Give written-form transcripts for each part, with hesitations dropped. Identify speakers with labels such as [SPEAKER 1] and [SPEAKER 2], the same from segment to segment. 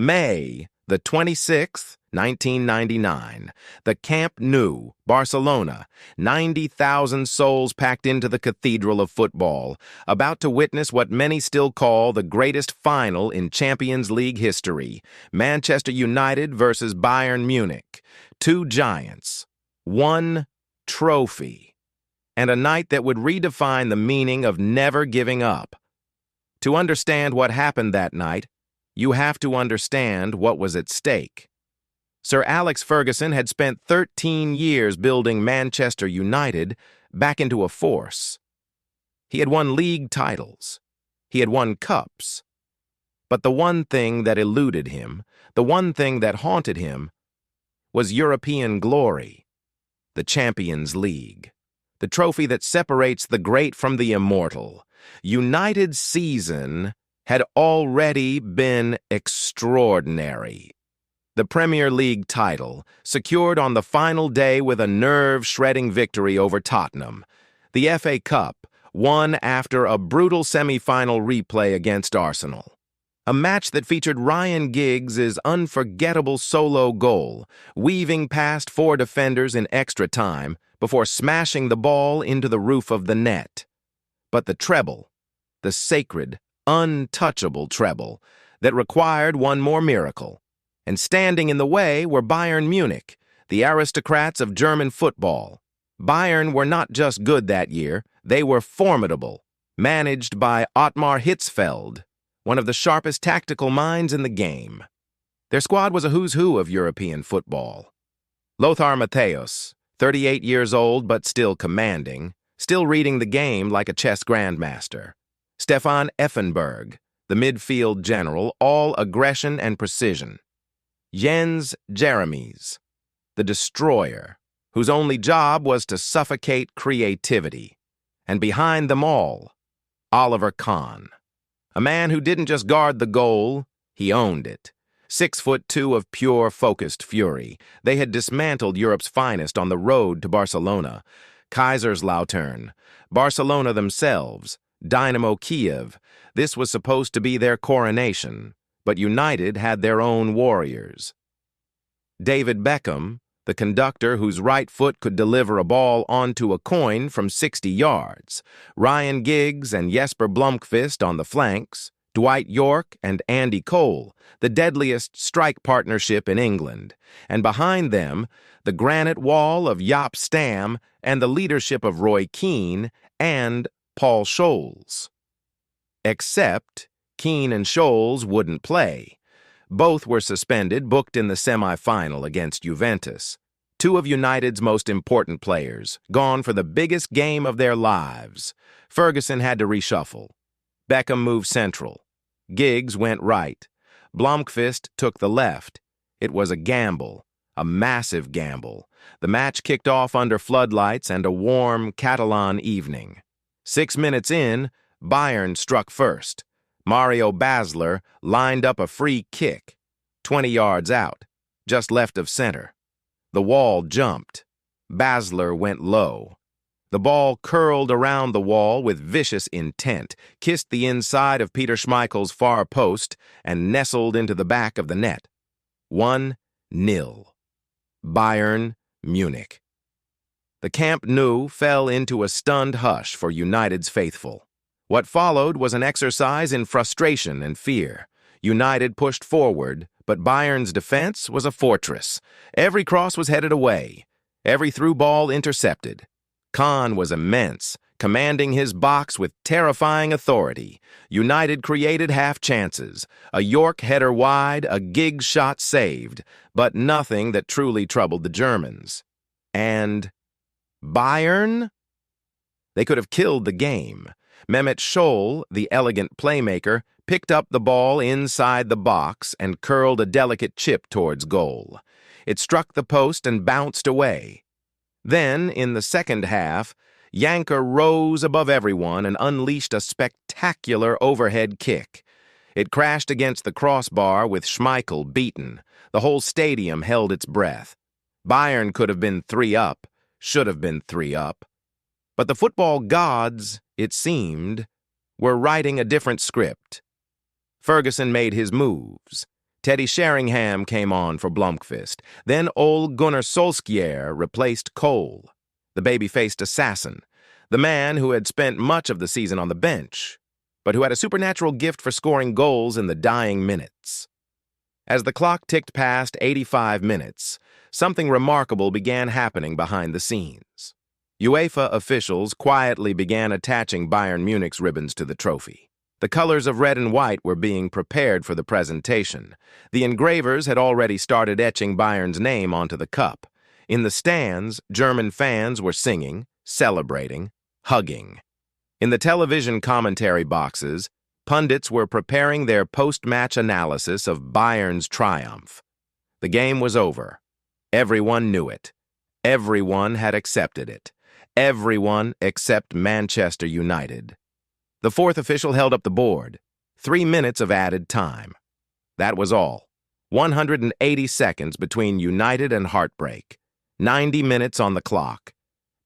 [SPEAKER 1] May the 26th, 1999, the Camp Nou, Barcelona, 90,000 souls packed into the cathedral of football, about to witness what many still call the greatest final in Champions League history, Manchester United versus Bayern Munich. Two giants, one trophy, and a night that would redefine the meaning of never giving up. To understand what happened that night, you have to understand what was at stake. Sir Alex Ferguson had spent 13 years building Manchester United back into a force. He had won league titles. He had won cups. But the one thing that eluded him, the one thing that haunted him, was European glory, the Champions League, the trophy that separates the great from the immortal. United's season had already been extraordinary. The Premier League title, secured on the final day with a nerve-shredding victory over Tottenham. The FA Cup, won after a brutal semi-final replay against Arsenal. A match that featured Ryan Giggs' unforgettable solo goal, weaving past four defenders in extra time before smashing the ball into the roof of the net. But the treble, the sacred, untouchable treble, that required one more miracle. And standing in the way were Bayern Munich, the aristocrats of German football. Bayern were not just good that year, they were formidable, managed by Ottmar Hitzfeld, one of the sharpest tactical minds in the game. Their squad was a who's who of European football. Lothar Matthäus, 38 years old but still commanding, still reading the game like a chess grandmaster. Stefan Effenberg, the midfield general, all aggression and precision. Jens Jeremies, the destroyer, whose only job was to suffocate creativity. And behind them all, Oliver Kahn, a man who didn't just guard the goal, he owned it. 6'2" of pure, focused fury, they had dismantled Europe's finest on the road to Barcelona. Kaiserslautern, Barcelona themselves, Dynamo Kiev. This was supposed to be their coronation, but United had their own warriors. David Beckham, the conductor whose right foot could deliver a ball onto a coin from 60 yards. Ryan Giggs and Jesper Blomqvist on the flanks. Dwight York and Andy Cole, the deadliest strike partnership in England. And behind them, the granite wall of Jaap Stam and the leadership of Roy Keane and Paul Scholes. Except Keane and Scholes wouldn't play. Both were suspended, booked in the semi-final against Juventus. Two of United's most important players, gone for the biggest game of their lives. Ferguson had to reshuffle. Beckham moved central. Giggs went right. Blomqvist took the left. It was a gamble, a massive gamble. The match kicked off under floodlights and a warm Catalan evening. 6 minutes in, Bayern struck first. Mario Basler lined up a free kick, 20 yards out, just left of center. The wall jumped. Basler went low. The ball curled around the wall with vicious intent, kissed the inside of Peter Schmeichel's far post, and nestled into the back of the net. 1-0. Bayern Munich. The Camp Nou fell into a stunned hush for United's faithful. What followed was an exercise in frustration and fear. United pushed forward, but Bayern's defense was a fortress. Every cross was headed away. Every through ball intercepted. Kahn was immense, commanding his box with terrifying authority. United created half chances. A York header wide, a Giggs shot saved, but nothing that truly troubled the Germans. And Bayern? They could have killed the game. Mehmet Scholl, the elegant playmaker, picked up the ball inside the box and curled a delicate chip towards goal. It struck the post and bounced away. Then, in the second half, Janker rose above everyone and unleashed a spectacular overhead kick. It crashed against the crossbar with Schmeichel beaten. The whole stadium held its breath. Bayern could have been 3 up, should have been 3 up. But the football gods, it seemed, were writing a different script. Ferguson made his moves. Teddy Sheringham came on for Blomqvist. Then Ole Gunnar Solskjær replaced Cole, the baby-faced assassin, the man who had spent much of the season on the bench, but who had a supernatural gift for scoring goals in the dying minutes. As the clock ticked past 85 minutes, something remarkable began happening behind the scenes. UEFA officials quietly began attaching Bayern Munich's ribbons to the trophy. The colors of red and white were being prepared for the presentation. The engravers had already started etching Bayern's name onto the cup. In the stands, German fans were singing, celebrating, hugging. In the television commentary boxes, pundits were preparing their post-match analysis of Bayern's triumph. The game was over. Everyone knew it. Everyone had accepted it. Everyone except Manchester United. The fourth official held up the board. 3 minutes of added time. That was all. 180 seconds between United and heartbreak. 90 minutes on the clock.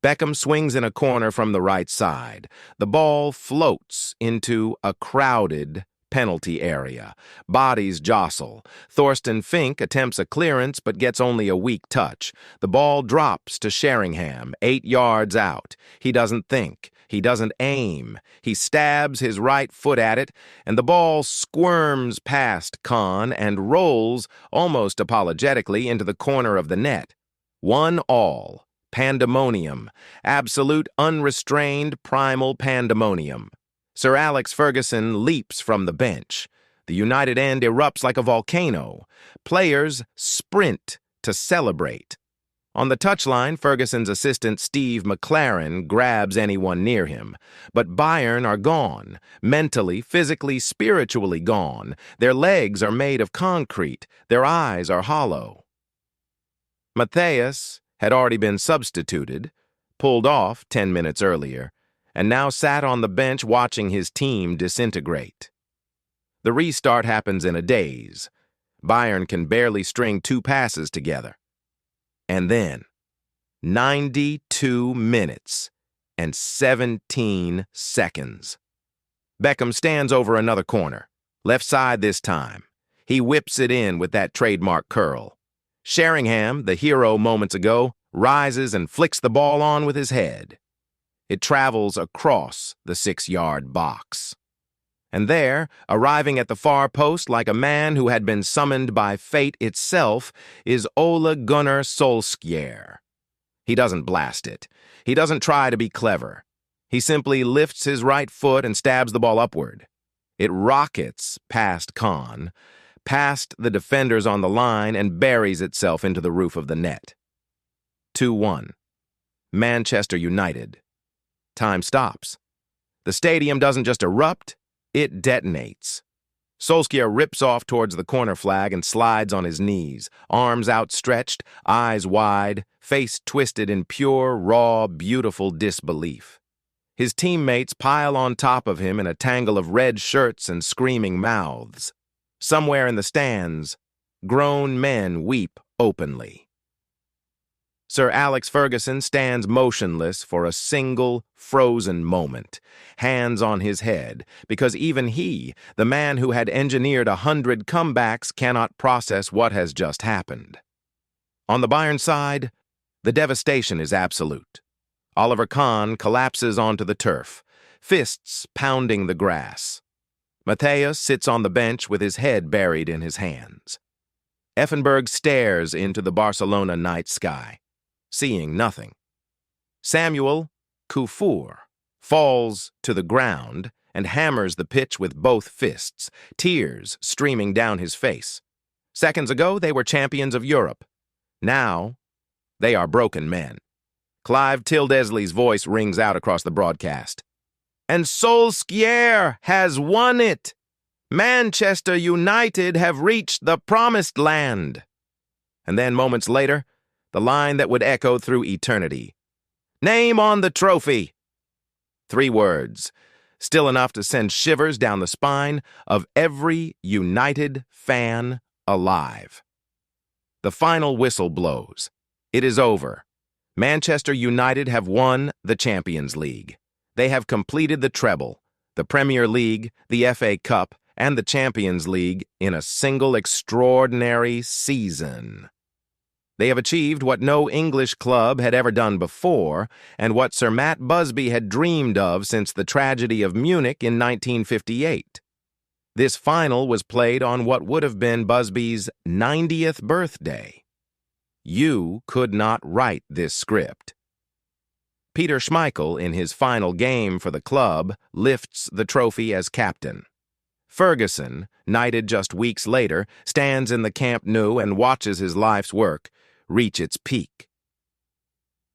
[SPEAKER 1] Beckham swings in a corner from the right side. The ball floats into a crowded penalty area. Bodies jostle. Thorsten Fink attempts a clearance but gets only a weak touch. The ball drops to Sheringham, 8 yards out. He doesn't think. He doesn't aim. He stabs his right foot at it, and the ball squirms past Kahn and rolls, almost apologetically, into the corner of the net. 1-1. Pandemonium. Absolute, unrestrained, primal pandemonium. Sir Alex Ferguson leaps from the bench. The United end erupts like a volcano. Players sprint to celebrate. On the touchline, Ferguson's assistant Steve McLaren grabs anyone near him. But Bayern are gone. Mentally, physically, spiritually gone. Their legs are made of concrete. Their eyes are hollow. Matthias had already been substituted, pulled off 10 minutes earlier, and now sat on the bench watching his team disintegrate. The restart happens in a daze. Bayern can barely string 2 passes together. And then, 92 minutes and 17 seconds. Beckham stands over another corner, left side this time. He whips it in with that trademark curl. Sheringham, the hero moments ago, rises and flicks the ball on with his head. It travels across the 6-yard box. And there, arriving at the far post like a man who had been summoned by fate itself, is Ole Gunnar Solskjær. He doesn't blast it. He doesn't try to be clever. He simply lifts his right foot and stabs the ball upward. It rockets past Kahn, past the defenders on the line, and buries itself into the roof of the net. 2-1. Manchester United. Time stops. The stadium doesn't just erupt, it detonates. Solskjær rips off towards the corner flag and slides on his knees, arms outstretched, eyes wide, face twisted in pure, raw, beautiful disbelief. His teammates pile on top of him in a tangle of red shirts and screaming mouths. Somewhere in the stands, grown men weep openly. Sir Alex Ferguson stands motionless for a single, frozen moment, hands on his head, because even he, the man who had engineered 100 comebacks, cannot process what has just happened. On the Bayern side, the devastation is absolute. Oliver Kahn collapses onto the turf, fists pounding the grass. Matthias sits on the bench with his head buried in his hands. Effenberg stares into the Barcelona night sky, seeing nothing. Samuel Kufur falls to the ground and hammers the pitch with both fists, tears streaming down his face. Seconds ago, they were champions of Europe. Now, they are broken men. Clive Tildesley's voice rings out across the broadcast. And Solskjær has won it! Manchester United have reached the promised land! And then, moments later, the line that would echo through eternity. Name on the trophy! 3 words, still enough to send shivers down the spine of every United fan alive. The final whistle blows. It is over. Manchester United have won the Champions League. They have completed the treble, the Premier League, the FA Cup, and the Champions League in a single extraordinary season. They have achieved what no English club had ever done before, and what Sir Matt Busby had dreamed of since the tragedy of Munich in 1958. This final was played on what would have been Busby's 90th birthday. You could not write this script. Peter Schmeichel, in his final game for the club, lifts the trophy as captain. Ferguson, knighted just weeks later, stands in the Camp Nou and watches his life's work reach its peak.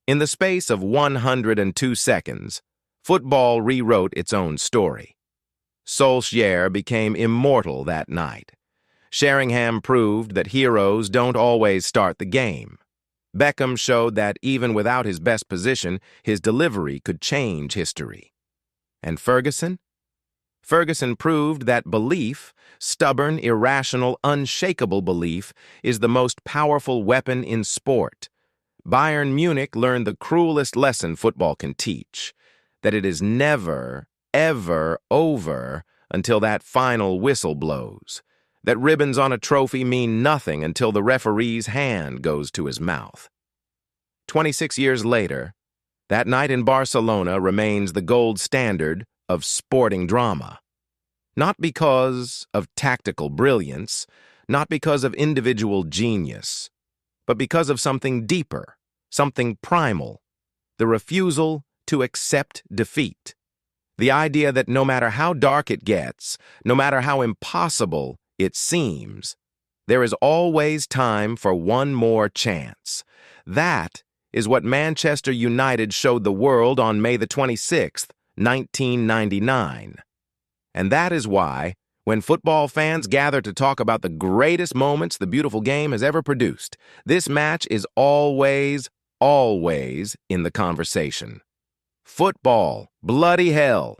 [SPEAKER 1] In the space of 102 seconds, football rewrote its own story. Solskjær became immortal that night. Sheringham proved that heroes don't always start the game. Beckham showed that even without his best position, his delivery could change history. And Ferguson? Ferguson proved that belief, stubborn, irrational, unshakable belief, is the most powerful weapon in sport. Bayern Munich learned the cruelest lesson football can teach, that it is never, ever over until that final whistle blows, that ribbons on a trophy mean nothing until the referee's hand goes to his mouth. 26 years later, that night in Barcelona remains the gold standard of sporting drama. Not because of tactical brilliance, not because of individual genius, but because of something deeper, something primal, the refusal to accept defeat. The idea that no matter how dark it gets, no matter how impossible it seems, there is always time for one more chance. That is what Manchester United showed the world on May the 26th, 1999. And that is why, when football fans gather to talk about the greatest moments the beautiful game has ever produced, this match is always, always in the conversation. Football, bloody hell,